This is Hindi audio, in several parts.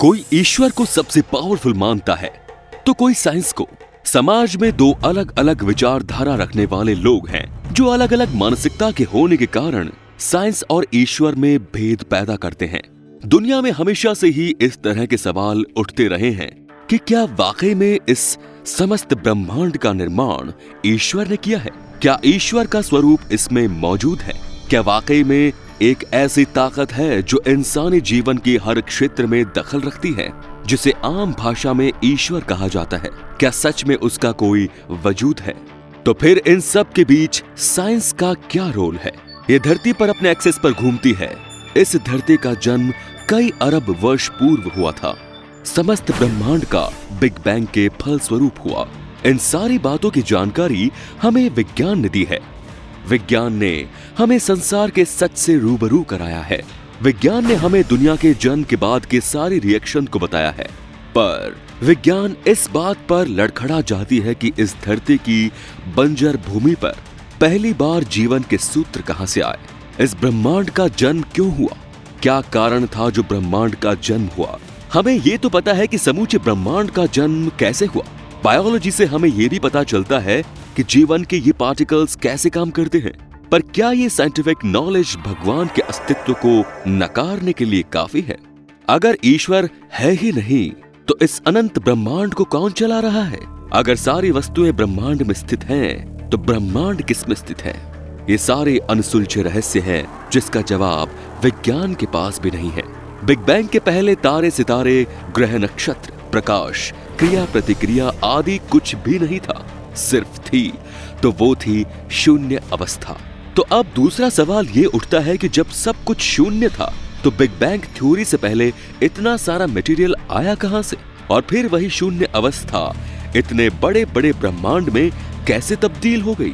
कोई ईश्वर को सबसे पावरफुल मानता है तो कोई साइंस को। समाज में दो अलग अलग विचारधारा रखने वाले लोग हैं जो अलग अलग मानसिकता के होने के कारण साइंस और ईश्वर में भेद पैदा करते हैं। दुनिया में हमेशा से ही इस तरह के सवाल उठते रहे हैं कि क्या वाकई में इस समस्त ब्रह्मांड का निर्माण ईश्वर ने किया है? क्या ईश्वर का स्वरूप इसमें मौजूद है? क्या वाकई में एक ऐसी ताकत है जो इंसानी जीवन के हर क्षेत्र में दखल रखती है, जिसे आम भाषा में ईश्वर कहा जाता है? क्या सच में उसका कोई वजूद है? तो फिर इन सब के बीच साइंस का क्या रोल है? ये धरती पर अपने एक्सेस पर घूमती है। इस धरती का जन्म कई अरब वर्ष पूर्व हुआ था। समस्त ब्रह्मांड का बिग बैंग के फल स्वरूप हुआ। इन सारी बातों की जानकारी हमें विज्ञान ने दी है। विज्ञान ने हमें संसार के सच से रूबरू कराया है। विज्ञान ने हमें दुनिया के जन्म के बाद के सारे रिएक्शन को बताया है। पर विज्ञान इस बात पर लड़खड़ा जाती है कि इस धरती की बंजर भूमि पर पहली बार जीवन के सूत्र कहां से आए? इस ब्रह्मांड का जन्म क्यों हुआ? क्या कारण था जो ब्रह्मांड का जन्म हुआ? हमें ये तो पता है कि समूचे ब्रह्मांड का जन्म कैसे हुआ। बायोलॉजी से हमें ये भी पता चलता है कि जीवन के ये पार्टिकल्स कैसे काम करते हैं। पर क्या ये साइंटिफिक नॉलेज भगवान के अस्तित्व को नकारने के लिए काफी है? अगर ईश्वर है ही नहीं तो इस अनंत ब्रह्मांड को कौन चला रहा है? अगर सारी वस्तुएं ब्रह्मांड में स्थित हैं, तो ब्रह्मांड किस में स्थित है? ये सारे अनसुलझे रहस्य हैं जिसका जवाब विज्ञान के पास भी नहीं है। बिग बैंग के पहले तारे सितारे, ग्रह, नक्षत्र, प्रकाश, क्रिया प्रतिक्रिया आदि कुछ भी नहीं था। सिर्फ थी तो वो थी शून्य अवस्था। तो अब दूसरा सवाल ये उठता है कि जब सब कुछ शून्य था तो बिग बैंग थ्योरी से पहले इतना सारा मटेरियल आया कहां से? और फिर वही शून्य अवस्था इतने बड़े बड़े ब्रह्मांड में कैसे तब्दील हो गई?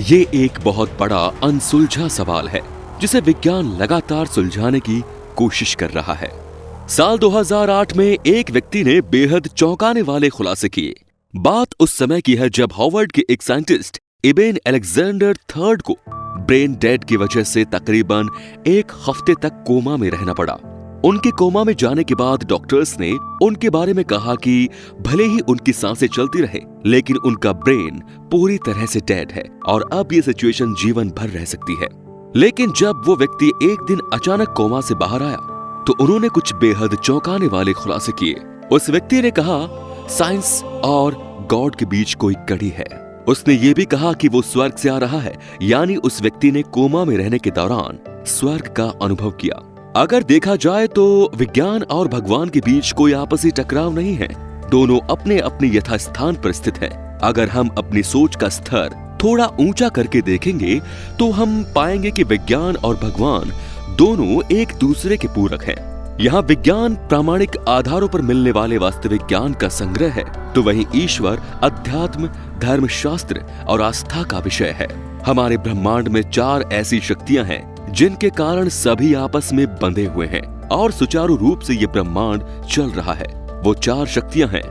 ये एक बहुत बड़ा अनसुलझा सवाल है जिसे विज्ञान लगातार सुलझाने की कोशिश कर रहा है। साल 2008 में एक व्यक्ति ने बेहद चौंकाने वाले खुलासे किए। बात उस समय की है जब हार्वर्ड के एक साइंटिस्ट इबेन अलेक्जेंडर थर्ड को ब्रेन डेड की वजह से तकरीबन एक हफ्ते तक कोमा में रहना पड़ा। उनके कोमा में जाने के बाद डॉक्टर्स ने उनके बारे में कहा कि भले ही उनकी सांसें चलती रहे, लेकिन उनका ब्रेन पूरी तरह से डेड है और अब ये सिचुएशन जीवन भर रह सकती है। लेकिन जब वो व्यक्ति एक दिन अचानक कोमा से बाहर आया तो उन्होंने कुछ बेहद चौंकाने वाले खुलासे किए। उस व्यक्ति ने कहा साइंस और गॉड के बीच कोई कड़ी है। उसने ये भी कहा कि वो स्वर्ग से आ रहा है, यानी उस व्यक्ति ने कोमा में रहने के दौरान स्वर्ग का अनुभव किया। अगर देखा जाए तो विज्ञान और भगवान के बीच कोई आपसी टकराव नहीं है। दोनों अपने अपने यथास्थान पर स्थित हैं। अगर हम अपनी सोच का स्तर थोड़ा ऊंचा करके देखेंगे तो हम पाएंगे कि विज्ञान और भगवान दोनों एक दूसरे के पूरक हैं। यहाँ विज्ञान प्रामाणिक आधारों पर मिलने वाले वास्तविक ज्ञान का संग्रह है, तो वहीं ईश्वर अध्यात्म, धर्मशास्त्र और आस्था का विषय है। हमारे ब्रह्मांड में 4 ऐसी शक्तियां हैं जिनके कारण सभी आपस में बंधे हुए हैं और सुचारू रूप से ये ब्रह्मांड चल रहा है। वो 4 शक्तियां हैं।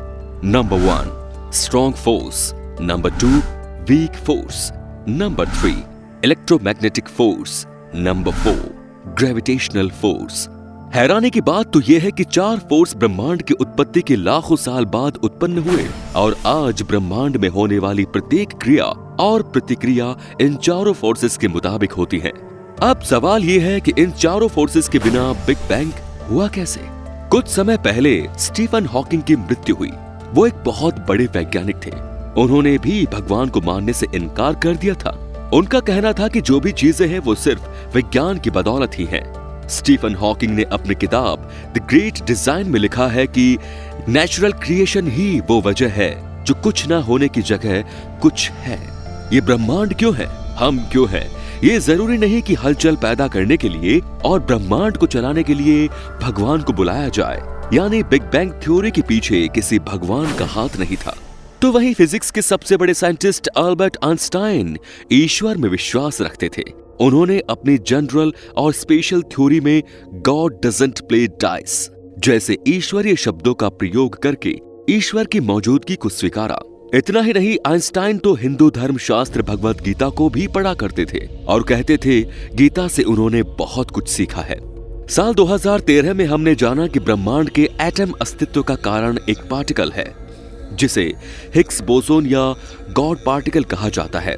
Number 1 strong force, number 2 weak force, number 3 electromagnetic force, number 4 gravitational force. हैरानी की बात तो यह है कि 4 फोर्स ब्रह्मांड की उत्पत्ति के लाखों साल बाद उत्पन्न हुए और आज ब्रह्मांड में होने वाली प्रत्येक क्रिया और प्रतिक्रिया इन 4 फोर्सेस के मुताबिक होती है। अब सवाल यह है कि इन 4 फोर्सेस के बिना बिग बैंग हुआ कैसे? कुछ समय पहले स्टीफन हॉकिंग की मृत्यु हुई। वो एक बहुत बड़े वैज्ञानिक थे। उन्होंने भी भगवान को मानने से इनकार कर दिया था। उनका कहना था कि जो भी चीजें हैं वो सिर्फ विज्ञान की बदौलत ही हैं। स्टीफन हॉकिंग ने अपनी किताब द ग्रेट डिजाइन में लिखा है कि नेचुरल क्रिएशन ही वो वजह है जो कुछ ना होने की जगह कुछ है। ये ब्रह्मांड क्यों है, हम क्यों है, ये जरूरी नहीं कि हलचल पैदा करने के लिए और ब्रह्मांड को चलाने के लिए भगवान को बुलाया जाए। यानी बिग बैंग थ्योरी के पीछे किसी भगवान का हाथ नहीं था। तो वहीं फिजिक्स के सबसे बड़े साइंटिस्ट अल्बर्ट आइंस्टाइन ईश्वर में विश्वास रखते थे। उन्होंने अपनी जनरल और स्पेशल थ्योरी में गॉड डजंट प्ले डाइस जैसे ईश्वरीय शब्दों का प्रयोग करके ईश्वर की मौजूदगी को स्वीकारा। इतना ही नहीं, आइंस्टाइन तो हिंदू धर्म शास्त्र भगवत गीता को भी पढ़ा करते थे और कहते थे गीता से उन्होंने बहुत कुछ सीखा है। साल 2013 में हमने जाना कि ब्रह्मांड के एटम अस्तित्व का कारण एक पार्टिकल है जिसे हिग्स बोसोन या गॉड पार्टिकल कहा जाता है।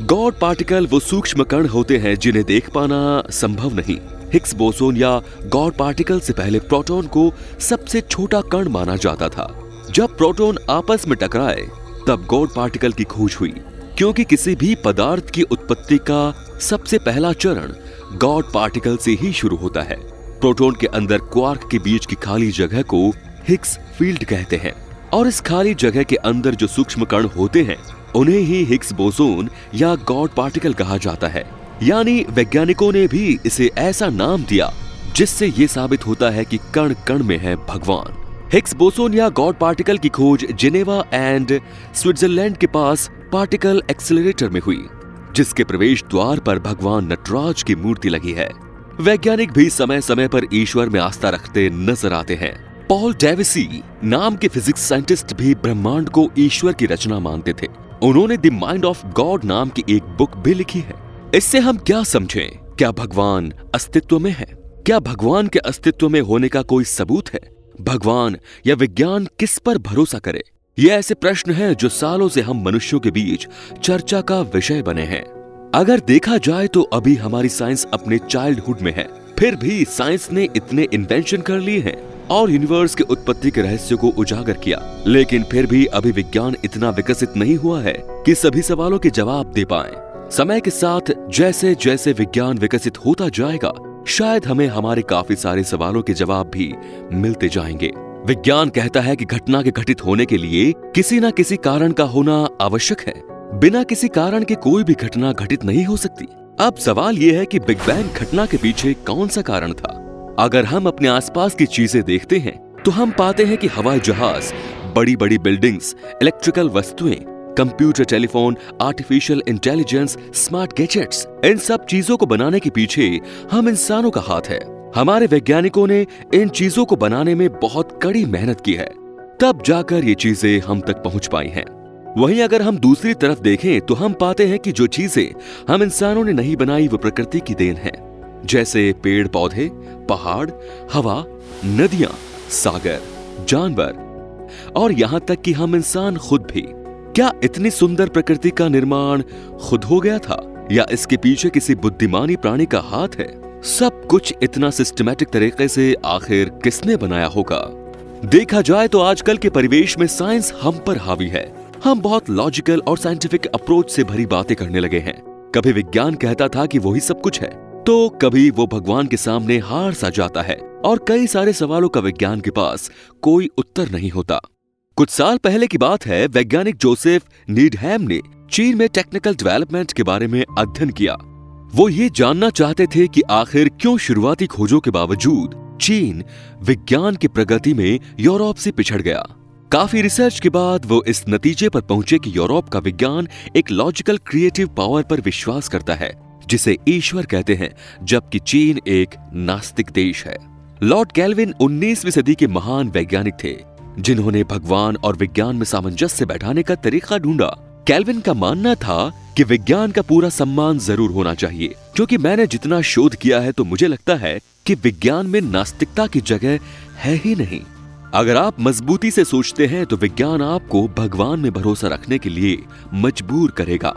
गॉड पार्टिकल वो सूक्ष्म कण होते हैं जिन्हें देख पाना संभव नहीं। हिग्स बोसोन या गॉड पार्टिकल से पहले प्रोटॉन को सबसे छोटा कण माना जाता था। जब प्रोटॉन आपस में टकराए तब गॉड पार्टिकल की खोज हुई, क्योंकि किसी भी पदार्थ की उत्पत्ति का सबसे पहला चरण गॉड पार्टिकल से ही शुरू होता है। प्रोटॉन के अंदर क्वार्क के बीच की खाली जगह को हिग्स फील्ड कहते हैं और इस खाली जगह के अंदर जो सूक्ष्म कण होते हैं उन्हें ही हिग्स बोसोन या गॉड पार्टिकल कहा जाता है। यानी वैज्ञानिकों ने भी इसे ऐसा नाम दिया जिससे ये साबित होता है कि कण कण में है भगवान। हिग्स बोसोन या गॉड पार्टिकल की खोज जिनेवा एंड स्विट्जरलैंड के पास पार्टिकल एक्सेलरेटर में हुई, जिसके प्रवेश द्वार पर भगवान नटराज की मूर्ति लगी है। वैज्ञानिक भी समय समय पर ईश्वर में आस्था रखते नजर आते हैं। पॉल डेविसी नाम के फिजिक्स साइंटिस्ट भी ब्रह्मांड को ईश्वर की रचना मानते थे। उन्होंने द माइंड ऑफ गॉड नाम की एक बुक भी लिखी है। इससे हम क्या समझें? क्या भगवान अस्तित्व में है? क्या भगवान के अस्तित्व में होने का कोई सबूत है? भगवान या विज्ञान किस पर भरोसा करे? ये ऐसे प्रश्न हैं जो सालों से हम मनुष्यों के बीच चर्चा का विषय बने हैं। अगर देखा जाए तो अभी हमारी साइंस अपने चाइल्डहुड में है, फिर भी साइंस ने इतने इन्वेंशन कर लिए हैं और यूनिवर्स के उत्पत्ति के रहस्य को उजागर किया, लेकिन फिर भी अभी विज्ञान इतना विकसित नहीं हुआ है कि सभी सवालों के जवाब दे पाए। समय के साथ जैसे जैसे विज्ञान विकसित होता जाएगा, शायद हमें हमारे काफी सारे सवालों के जवाब भी मिलते जाएंगे। विज्ञान कहता है कि घटना के घटित होने के लिए किसी न किसी कारण का होना आवश्यक है। बिना किसी कारण के कोई भी घटना घटित नहीं हो सकती। अब सवाल यह है कि बिग बैंग घटना के पीछे कौन सा कारण था? अगर हम अपने आसपास की चीजें देखते हैं तो हम पाते हैं कि हवाई जहाज, बड़ी बड़ी बिल्डिंग्स, इलेक्ट्रिकल वस्तुएं, computer, telephone, artificial intelligence, smart gadgets, इन सब चीजों को बनाने के पीछे हम इंसानों का हाथ है। हमारे वैज्ञानिकों ने इन चीजों को बनाने में बहुत कड़ी मेहनत की है, तब जाकर ये चीजें हम तक पहुंच पाई हैं। वहीं अगर हम दूसरी तरफ देखें तो हम पाते हैं कि जो चीजें हम इंसानों ने नहीं बनाई वो प्रकृति की देन है, जैसे पेड़ पौधे, पहाड़, हवा, नदियां, सागर, जानवर और यहाँ तक कि हम इंसान खुद भी। क्या इतनी सुंदर प्रकृति का निर्माण खुद हो गया था या इसके पीछे किसी बुद्धिमानी प्राणी का हाथ है? सब कुछ इतना सिस्टमैटिक तरीके से आखिर किसने बनाया होगा? देखा जाए तो आजकल के परिवेश में साइंस हम पर हावी है। हम बहुत लॉजिकल और साइंटिफिक अप्रोच से भरी बातें करने लगे हैं। कभी विज्ञान कहता था कि वही सब कुछ है, तो कभी वो भगवान के सामने हार सा जाता है और कई सारे सवालों का विज्ञान के पास कोई उत्तर नहीं होता। कुछ साल पहले की बात है, वैज्ञानिक जोसेफ नीडहैम ने चीन में टेक्निकल डेवलपमेंट के बारे में अध्ययन किया। वो ये जानना चाहते थे कि आखिर क्यों शुरुआती खोजों के बावजूद चीन विज्ञान की प्रगति में यूरोप से पिछड़ गया। काफी रिसर्च के बाद वो इस नतीजे पर पहुंचे कि यूरोप का विज्ञान एक लॉजिकल क्रिएटिव पावर पर विश्वास करता है जिसे ईश्वर कहते हैं, जबकि चीन एक नास्तिक देश है। लॉर्ड कैल्विन 19वीं सदी के महान वैज्ञानिक थे जिन्होंने भगवान और विज्ञान में सामंजस्य बैठाने का तरीका ढूंढा। कैल्विन का मानना था कि विज्ञान का पूरा सम्मान जरूर होना चाहिए, क्योंकि मैंने जितना शोध किया है तो मुझे लगता है कि विज्ञान में नास्तिकता की जगह है ही नहीं। अगर आप मजबूती से सोचते हैं तो विज्ञान आपको भगवान में भरोसा रखने के लिए मजबूर करेगा।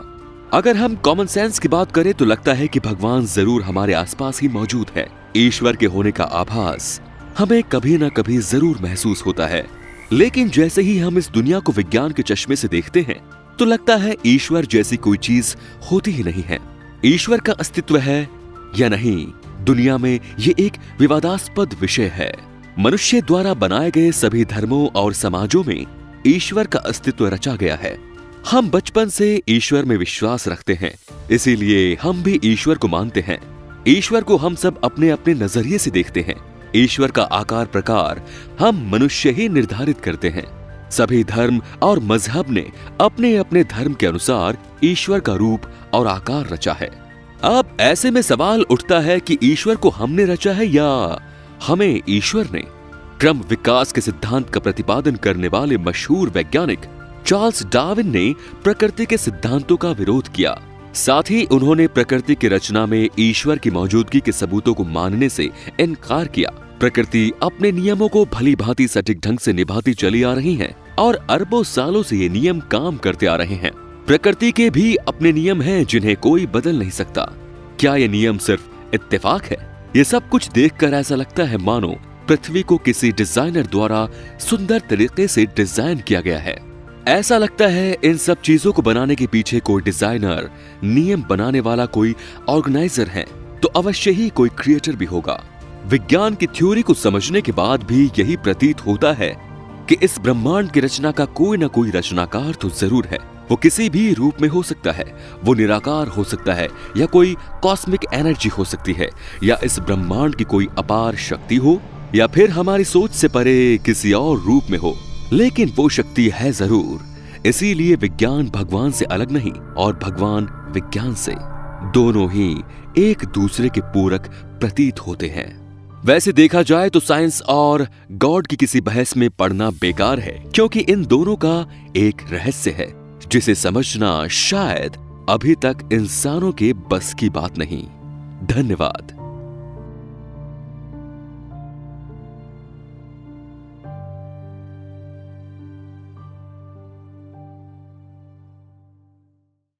अगर हम कॉमन सेंस की बात करें तो लगता है कि भगवान जरूर हमारे आसपास ही मौजूद है। ईश्वर के होने का आभास हमें कभी न कभी जरूर महसूस होता है, लेकिन जैसे ही हम इस दुनिया को विज्ञान के चश्मे से देखते हैं तो लगता है ईश्वर जैसी कोई चीज होती ही नहीं है। ईश्वर का अस्तित्व है या नहीं, दुनिया में ये एक विवादास्पद विषय है। मनुष्य द्वारा बनाए गए सभी धर्मों और समाजों में ईश्वर का अस्तित्व रचा गया है। हम बचपन से ईश्वर में विश्वास रखते हैं, इसीलिए हम भी ईश्वर को मानते हैं। ईश्वर को हम सब अपने अपने नजरिए से देखते हैं। ईश्वर का आकार प्रकार हम मनुष्य ही निर्धारित करते हैं। सभी धर्म और मजहब ने अपने अपने धर्म के अनुसार ईश्वर का रूप और आकार रचा है। अब ऐसे में सवाल उठता है कि ईश्वर को हमने रचा है या हमें ईश्वर ने? क्रम विकास के सिद्धांत का प्रतिपादन करने वाले मशहूर वैज्ञानिक चार्ल्स डार्विन ने प्रकृति के सिद्धांतों का विरोध किया। साथ ही उन्होंने प्रकृति की रचना में ईश्वर की मौजूदगी के सबूतों को मानने से इनकार किया। प्रकृति अपने नियमों को भली भांति सटीक ढंग से निभाती चली आ रही है और अरबों सालों से ये नियम काम करते आ रहे हैं। प्रकृति के भी अपने नियम हैं जिन्हें कोई बदल नहीं सकता। क्या ये नियम सिर्फ इत्तेफाक है? ये सब कुछ देखकर ऐसा लगता है मानो पृथ्वी को किसी डिजाइनर द्वारा सुंदर तरीके से डिजाइन किया गया है। ऐसा लगता है इन सब चीजों को बनाने के पीछे कोई डिजाइनर, नियम बनाने वाला कोई ऑर्गेनाइजर है, तो अवश्य ही कोई क्रिएटर भी होगा। विज्ञान की थ्योरी को समझने के बाद भी यही प्रतीत होता है कि इस ब्रह्मांड की रचना का कोई ना कोई रचनाकार तो जरूर है। वो किसी भी रूप में हो सकता है, वो निराकार हो सकता है, या कोई कॉस्मिक एनर्जी हो सकती है, या इस ब्रह्मांड की कोई अपार शक्ति हो, या फिर हमारी सोच से परे किसी और रूप में हो, लेकिन वो शक्ति है जरूर। इसीलिए विज्ञान भगवान से अलग नहीं और भगवान विज्ञान से, दोनों ही एक दूसरे के पूरक प्रतीत होते हैं। वैसे देखा जाए तो साइंस और गॉड की किसी बहस में पड़ना बेकार है, क्योंकि इन दोनों का एक रहस्य है जिसे समझना शायद अभी तक इंसानों के बस की बात नहीं। धन्यवाद।